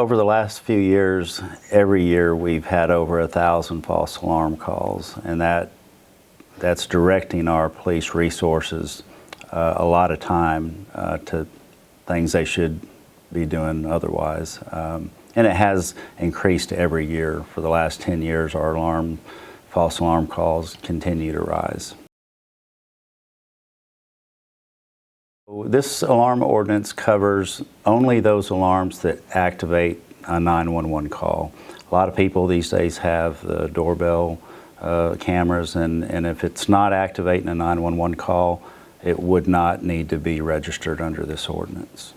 over the last few years, every year we've had over 1,000 false alarm calls, and that's directing our police resources a lot of time to things they should be doing otherwise. And it has increased every year. For the last 10 years, our false alarm calls continue to rise. This alarm ordinance covers only those alarms that activate a 911 call. A lot of people these days have the doorbell cameras, and if it's not activating a 911 call, it would not need to be registered under this ordinance.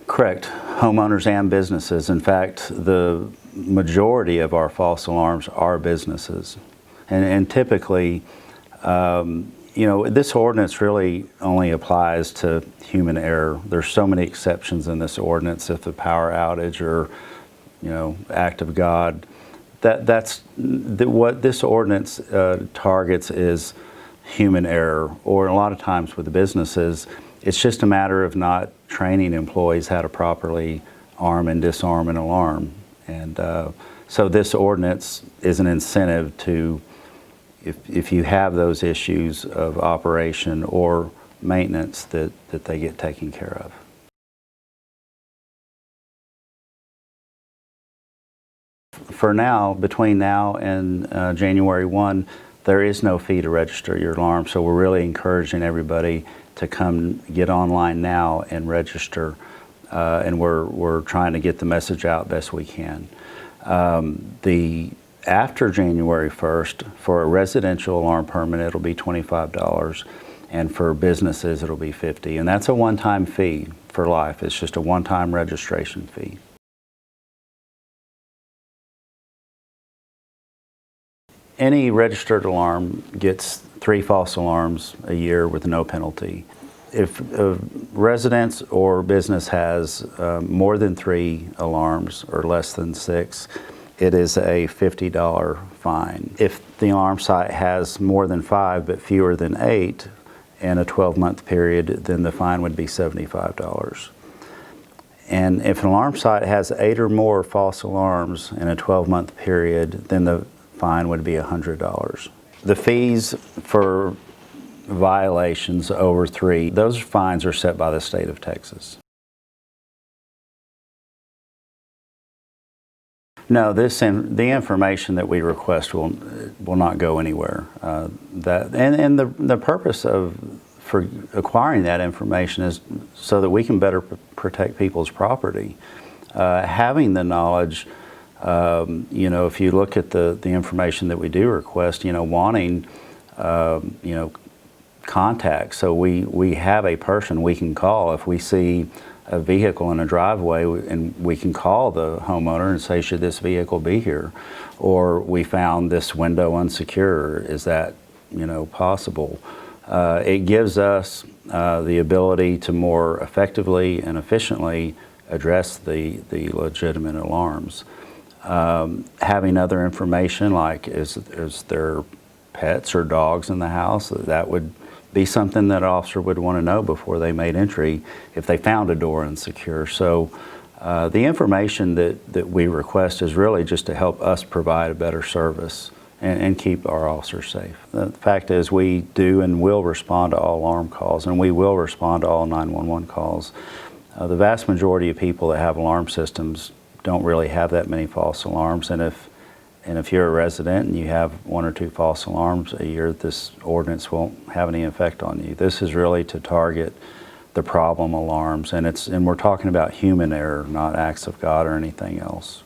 Correct. Homeowners and businesses. In fact, the majority of our false alarms are businesses. And typically, this ordinance really only applies to human error. There's so many exceptions in this ordinance. If the power outage or, act of God, what this ordinance targets is human error. Or a lot of times with the businesses, it's just a matter of not training employees how to properly arm and disarm an alarm. And so this ordinance is an incentive to, if you have those issues of operation or maintenance, that they get taken care of. For now, between now and January 1, there is no fee to register your alarm, so we're really encouraging everybody to come get online now and register, and we're trying to get the message out best we can. After January 1st, for a residential alarm permit, it'll be $25, and for businesses, it'll be $50, and that's a one-time fee for life. It's just a one-time registration fee. Any registered alarm gets 3 false alarms a year with no penalty. If a residence or business has more than 3 alarms or less than 6, it is a $50 fine. If the alarm site has more than 5 but fewer than 8 in a 12-month period, then the fine would be $75. And if an alarm site has 8 or more false alarms in a 12-month period, then the fine would be $100. The fees for violations over 3, those fines are set by the state of Texas. No, the information that we request will not go anywhere. The purpose for acquiring that information is so that we can better protect people's property. Having the knowledge. If you look at the information that we do request, wanting, contact. So we have a person we can call if we see a vehicle in a driveway, and we can call the homeowner and say, should this vehicle be here? Or we found this window unsecure. Is that, possible? It gives us the ability to more effectively and efficiently address the legitimate alarms. Having other information like is there pets or dogs in the house, that would be something that an officer would want to know before they made entry if they found a door insecure. So the information that we request is really just to help us provide a better service and keep our officers safe. The fact is we do and will respond to all alarm calls, and we will respond to all 911 calls. The vast majority of people that have alarm systems don't really have that many false alarms, and if you're a resident and you have 1 or 2 false alarms a year, this ordinance won't have any effect on you. This is really to target the problem alarms, and we're talking about human error, not acts of God or anything else.